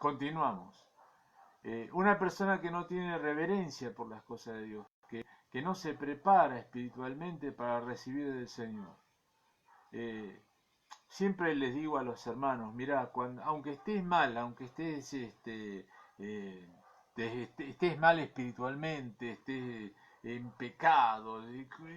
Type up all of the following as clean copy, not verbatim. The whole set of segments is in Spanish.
Continuamos. Una persona que no tiene reverencia por las cosas de Dios, que no se prepara espiritualmente para recibir del Señor. Siempre les digo a los hermanos, mirá, aunque estés mal, aunque estés mal espiritualmente, estés en pecado,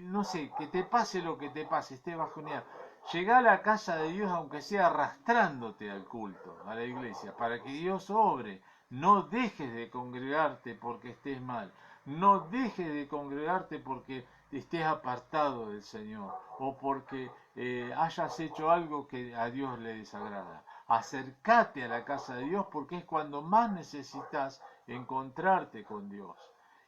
no sé, que te pase lo que te pase, estés bajoneado, llegá a la casa de Dios aunque sea arrastrándote al culto, a la iglesia, para que Dios obre. No dejes de congregarte porque estés mal. No dejes de congregarte porque estés apartado del Señor o porque hayas hecho algo que a Dios le desagrada. Acércate a la casa de Dios porque es cuando más necesitas encontrarte con Dios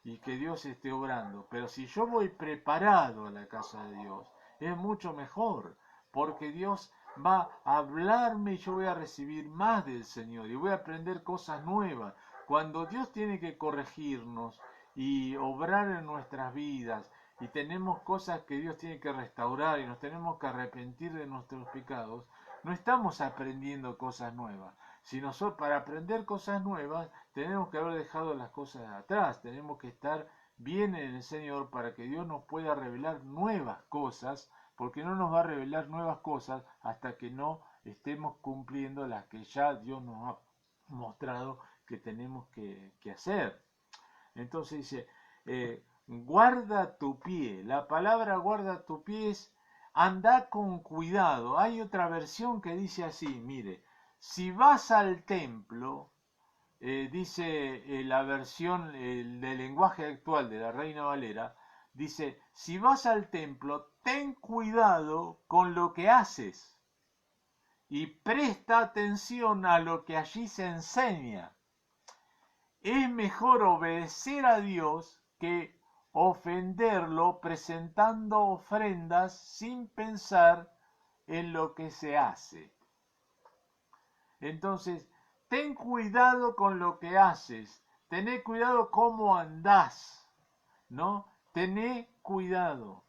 y que Dios esté obrando. Pero si yo voy preparado a la casa de Dios, es mucho mejor, porque Dios va a hablarme y yo voy a recibir más del Señor y voy a aprender cosas nuevas. Cuando Dios tiene que corregirnos y obrar en nuestras vidas y tenemos cosas que Dios tiene que restaurar y nos tenemos que arrepentir de nuestros pecados, no estamos aprendiendo cosas nuevas. Si nosotros para aprender cosas nuevas tenemos que haber dejado las cosas atrás, tenemos que estar bien en el Señor para que Dios nos pueda revelar nuevas cosas, porque no nos va a revelar nuevas cosas hasta que no estemos cumpliendo las que ya Dios nos ha mostrado que tenemos que hacer. Entonces dice, guarda tu pie. La palabra guarda tu pie es anda con cuidado. Hay otra versión que dice así, mire, si vas al templo, dice la versión del lenguaje actual de la Reina Valera, dice, si vas al templo, ten cuidado con lo que haces y presta atención a lo que allí se enseña. Es mejor obedecer a Dios que ofenderlo presentando ofrendas sin pensar en lo que se hace. Entonces, ten cuidado con lo que haces, tené cuidado cómo andás, ¿no? Tené cuidado.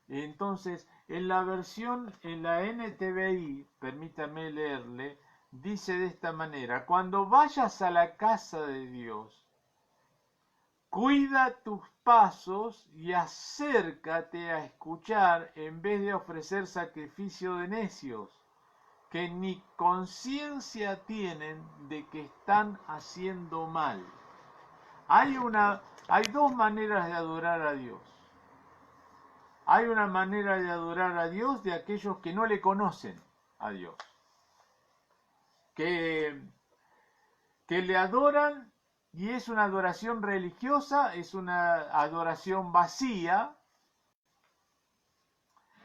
Entonces, en la versión, en la NTVI, permítame leerle, dice de esta manera, cuando vayas a la casa de Dios, cuida tus pasos y acércate a escuchar en vez de ofrecer sacrificio de necios, que ni conciencia tienen de que están haciendo mal. Hay dos maneras de adorar a Dios. Hay una manera de adorar a Dios de aquellos que no le conocen a Dios, que le adoran y es una adoración religiosa, es una adoración vacía,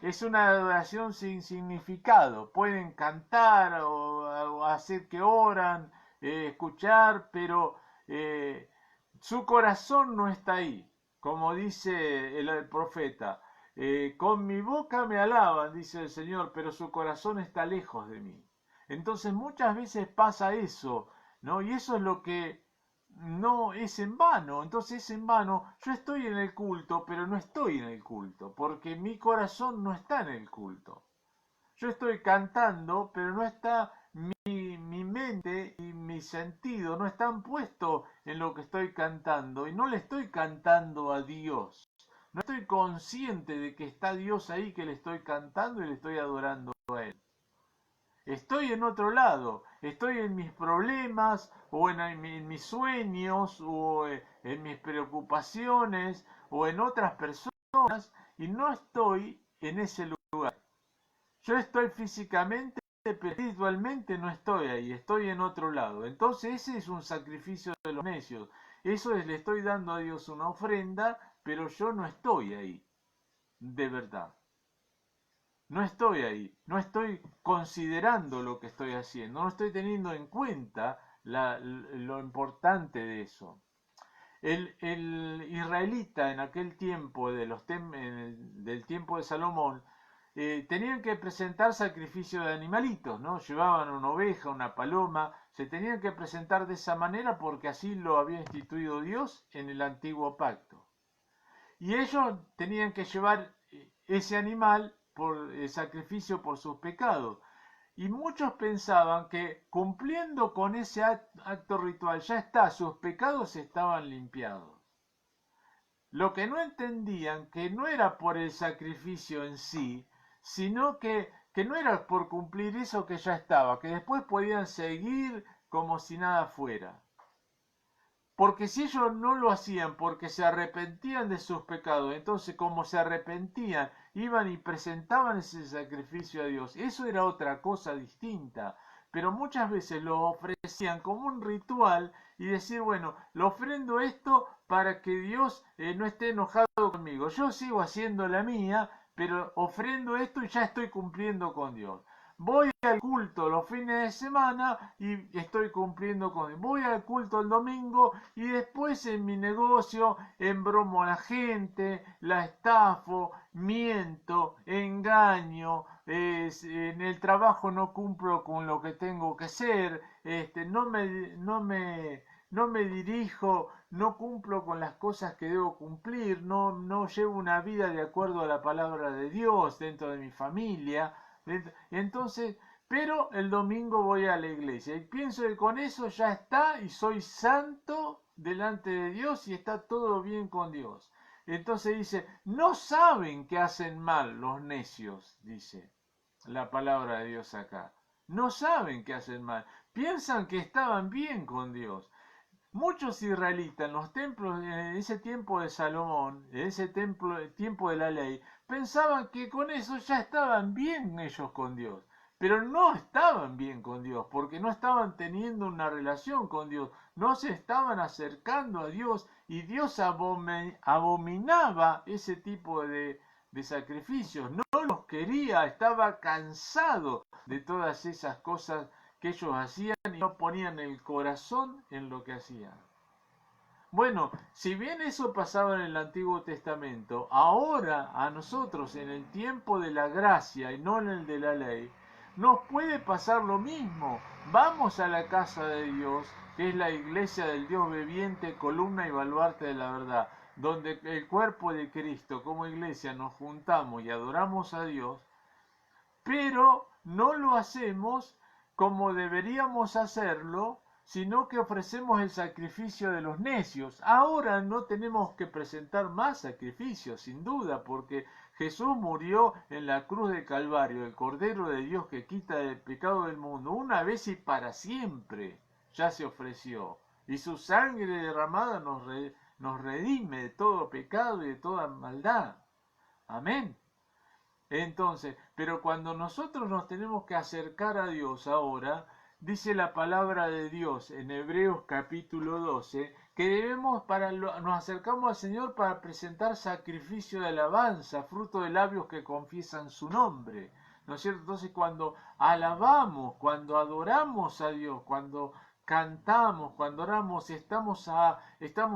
es una adoración sin significado. Pueden cantar o hacer que oran, escuchar, pero su corazón no está ahí. Como dice el profeta, con mi boca me alaban, dice el Señor, pero su corazón está lejos de mí. Entonces muchas veces pasa eso, ¿no? Y eso es lo que no es en vano. Entonces es en vano. Yo estoy en el culto, pero no estoy en el culto, porque mi corazón no está en el culto. Yo estoy cantando, pero no está mi mente y mi sentido, no están puestos en lo que estoy cantando y no le estoy cantando a Dios. No estoy consciente de que está Dios ahí, que le estoy cantando y le estoy adorando a Él. Estoy en otro lado, estoy en mis problemas o en mis sueños o en mis preocupaciones o en otras personas y no estoy en ese lugar. Yo estoy físicamente, pero espiritualmente no estoy ahí, estoy en otro lado. Entonces ese es un sacrificio de los necios. Eso es, le estoy dando a Dios una ofrenda, pero yo no estoy ahí, de verdad. No estoy ahí, no estoy considerando lo que estoy haciendo, no estoy teniendo en cuenta lo importante de eso. El israelita en aquel tiempo, del tiempo de Salomón, tenían que presentar sacrificio de animalitos, ¿no? Llevaban una oveja, una paloma, se tenían que presentar de esa manera porque así lo había instituido Dios en el antiguo pacto. Y ellos tenían que llevar ese animal por el sacrificio por sus pecados. Y muchos pensaban que cumpliendo con ese acto ritual ya está, sus pecados estaban limpiados. Lo que no entendían que no era por el sacrificio en sí, sino que no era por cumplir eso que ya estaba, que después podían seguir como si nada fuera. Porque si ellos no lo hacían porque se arrepentían de sus pecados, entonces como se arrepentían, iban y presentaban ese sacrificio a Dios. Eso era otra cosa distinta. Pero muchas veces lo ofrecían como un ritual y decir, bueno, lo ofrendo esto para que Dios no esté enojado conmigo. Yo sigo haciendo la mía, pero ofrendo esto y ya estoy cumpliendo con Dios. Voy al culto los fines de semana y estoy cumpliendo con él. Voy al culto el domingo y después en mi negocio embromo a la gente, la estafo, miento, engaño, en el trabajo no cumplo con lo que tengo que ser, no me dirijo, no cumplo con las cosas que debo cumplir, no llevo una vida de acuerdo a la palabra de Dios dentro de mi familia. Entonces, pero el domingo voy a la iglesia y pienso que con eso ya está y soy santo delante de Dios y está todo bien con Dios. Entonces dice, no saben que hacen mal los necios, dice la palabra de Dios acá. No saben que hacen mal. Piensan que estaban bien con Dios. Muchos israelitas en los templos, en ese tiempo de Salomón, en ese tiempo de la ley, pensaban que con eso ya estaban bien ellos con Dios. Pero no estaban bien con Dios, porque no estaban teniendo una relación con Dios, no se estaban acercando a Dios y Dios abominaba ese tipo de sacrificios, no los quería, estaba cansado de todas esas cosas que ellos hacían y no ponían el corazón en lo que hacían. Bueno, si bien eso pasaba en el Antiguo Testamento, ahora a nosotros en el tiempo de la gracia y no en el de la ley, nos puede pasar lo mismo. Vamos a la casa de Dios, que es la iglesia del Dios viviente, columna y baluarte de la verdad, donde el cuerpo de Cristo como iglesia nos juntamos y adoramos a Dios, pero no lo hacemos como deberíamos hacerlo, sino que ofrecemos el sacrificio de los necios. Ahora no tenemos que presentar más sacrificios, sin duda, porque Jesús murió en la cruz de Calvario, el Cordero de Dios que quita el pecado del mundo, una vez y para siempre ya se ofreció. Y su sangre derramada nos redime de todo pecado y de toda maldad. Amén. Entonces, pero cuando nosotros nos tenemos que acercar a Dios ahora, dice la palabra de Dios en Hebreos capítulo 12, que nos acercamos al Señor para presentar sacrificio de alabanza, fruto de labios que confiesan su nombre. ¿No es cierto? Entonces, cuando alabamos, cuando adoramos a Dios, cuando cantamos, cuando oramos, estamos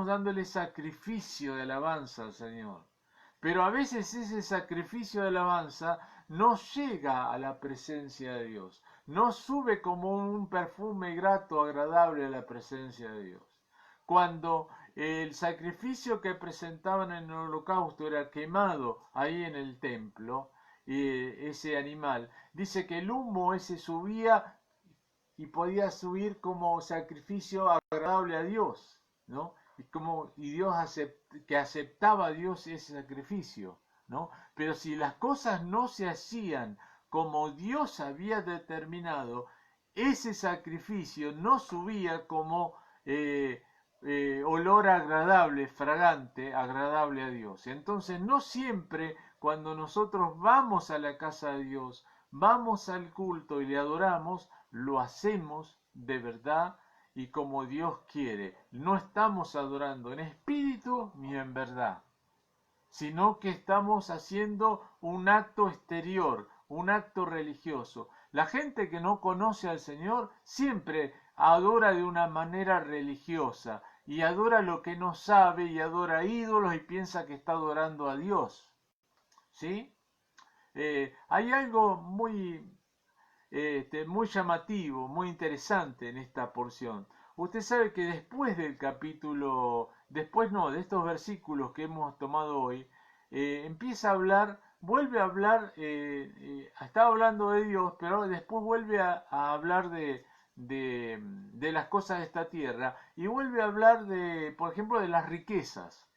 dándole sacrificio de alabanza al Señor. Pero a veces ese sacrificio de alabanza no llega a la presencia de Dios, no sube como un perfume grato, agradable a la presencia de Dios. Cuando el sacrificio que presentaban en el holocausto era quemado ahí en el templo, ese animal, dice que el humo ese subía y podía subir como sacrificio agradable a Dios, ¿no? Y Dios que aceptaba a Dios ese sacrificio, ¿no? Pero si las cosas no se hacían como Dios había determinado, ese sacrificio no subía como olor agradable, fragante, agradable a Dios. Entonces no siempre cuando nosotros vamos a la casa de Dios, vamos al culto y le adoramos, lo hacemos de verdad y como Dios quiere. No estamos adorando en espíritu ni en verdad, sino que estamos haciendo un acto exterior, un acto religioso. La gente que no conoce al Señor siempre adora de una manera religiosa y adora lo que no sabe y adora ídolos y piensa que está adorando a Dios. ¿Sí? Hay algo muy llamativo, muy interesante en esta porción. Usted sabe que después del capítulo, después no, de estos versículos que hemos tomado hoy, empieza a hablar vuelve a hablar, estaba hablando de Dios, pero después vuelve a hablar de las cosas de esta tierra y vuelve a hablar de, por ejemplo, de las riquezas,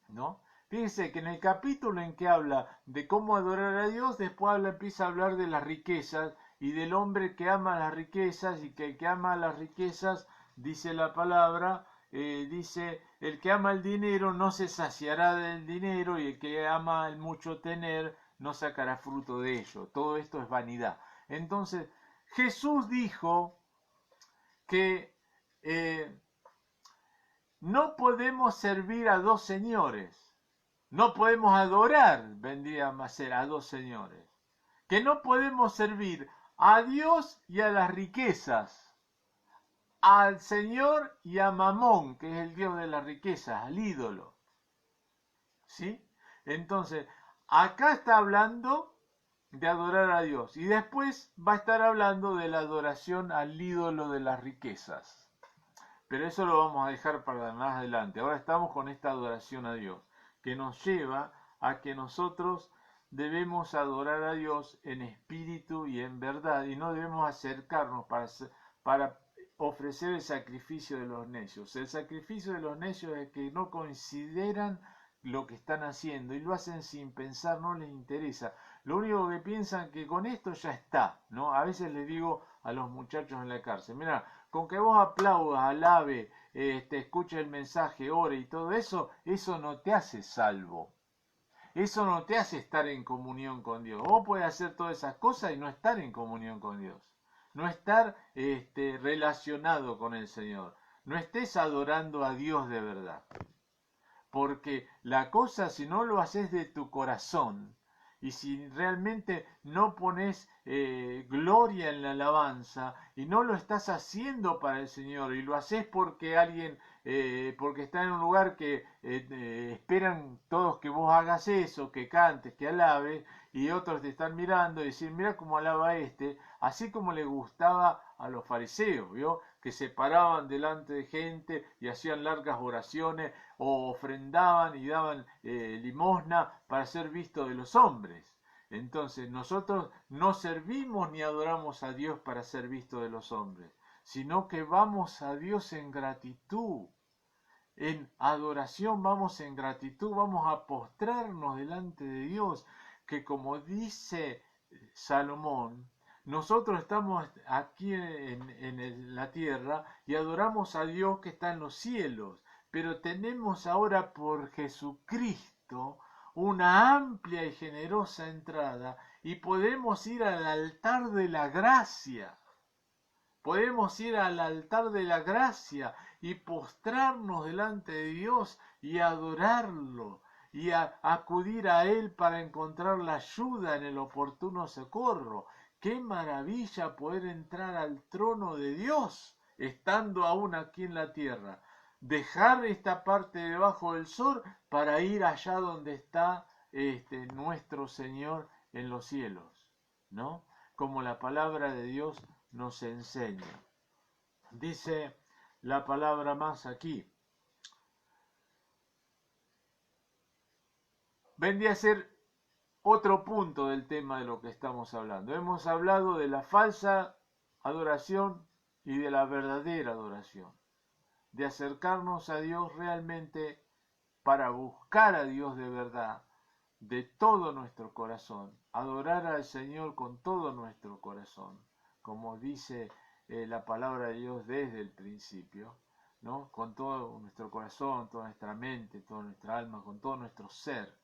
¿no? Fíjense que en el capítulo en que habla de cómo adorar a Dios, después empieza a hablar de las riquezas y del hombre que ama las riquezas y que el que ama las riquezas, dice la palabra, dice, el que ama el dinero no se saciará del dinero y el que ama el mucho tener no sacará fruto de ello. Todo esto es vanidad. Entonces, Jesús dijo que no podemos servir a dos señores. No podemos adorar, vendría a ser, a dos señores. Que no podemos servir a Dios y a las riquezas, al Señor y a Mamón, que es el Dios de las riquezas, al ídolo. ¿Sí? Entonces, acá está hablando de adorar a Dios y después va a estar hablando de la adoración al ídolo de las riquezas. Pero eso lo vamos a dejar para más adelante. Ahora estamos con esta adoración a Dios, que nos lleva a que nosotros debemos adorar a Dios en espíritu y en verdad, y no debemos acercarnos para ofrecer el sacrificio de los necios. El sacrificio de los necios es que no consideran lo que están haciendo y lo hacen sin pensar, no les interesa. Lo único que piensan que con esto ya está, ¿no? A veces les digo a los muchachos en la cárcel, mira, con que vos aplaudas, alabe, escuches el mensaje, ore y todo eso, eso no te hace salvo. Eso no te hace estar en comunión con Dios. Vos podés hacer todas esas cosas y no estar en comunión con Dios. No estar relacionado con el Señor. No estés adorando a Dios de verdad. Porque la cosa, si no lo haces de tu corazón, y si realmente no pones gloria en la alabanza y no lo estás haciendo para el Señor y lo haces porque alguien, porque está en un lugar que esperan todos que vos hagas eso, que cantes, que alabes, y otros te están mirando y decir, mira cómo alaba este, así como le gustaba a los fariseos, ¿vio? Que se paraban delante de gente y hacían largas oraciones o ofrendaban y daban limosna para ser vistos de los hombres. Entonces nosotros no servimos ni adoramos a Dios para ser vistos de los hombres, sino que vamos a Dios en gratitud. En adoración vamos en gratitud, vamos a postrarnos delante de Dios, que como dice Salomón, nosotros estamos aquí en la tierra y adoramos a Dios que está en los cielos, pero tenemos ahora por Jesucristo una amplia y generosa entrada y podemos ir al altar de la gracia. Podemos ir al altar de la gracia y postrarnos delante de Dios y adorarlo y acudir a Él para encontrar la ayuda en el oportuno socorro. Qué maravilla poder entrar al trono de Dios estando aún aquí en la tierra. Dejar esta parte debajo del sol para ir allá donde está nuestro Señor en los cielos, ¿no? Como la palabra de Dios nos enseña. Dice la palabra más aquí. Vendría a ser otro punto del tema de lo que estamos hablando. Hemos hablado de la falsa adoración y de la verdadera adoración. De acercarnos a Dios realmente para buscar a Dios de verdad, de todo nuestro corazón. Adorar al Señor con todo nuestro corazón. Como dice la palabra de Dios desde el principio, ¿no? Con todo nuestro corazón, toda nuestra mente, toda nuestra alma, con todo nuestro ser,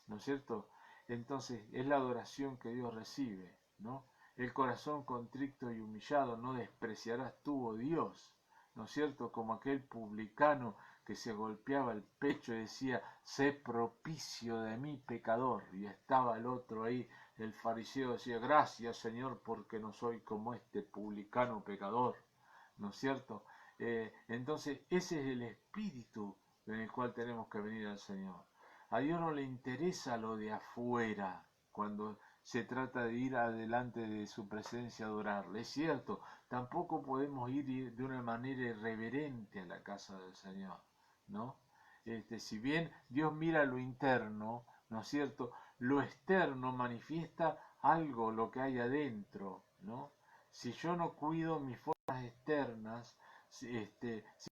¿no es cierto? Entonces es la adoración que Dios recibe, ¿no? El corazón contrito y humillado no despreciarás tú, oh Dios, ¿no es cierto? Como aquel publicano que se golpeaba el pecho y decía, sé propicio de mí, pecador, y estaba el otro ahí, el fariseo decía, gracias Señor porque no soy como este publicano pecador, ¿no es cierto? Entonces ese es el espíritu en el cual tenemos que venir al Señor. A Dios no le interesa lo de afuera cuando se trata de ir adelante de su presencia a adorarle. Es cierto, tampoco podemos ir de una manera irreverente a la casa del Señor, ¿no? Si bien Dios mira lo interno, ¿no es cierto? lo externo manifiesta algo, lo que hay adentro, ¿no? Si yo no cuido mis formas externas, si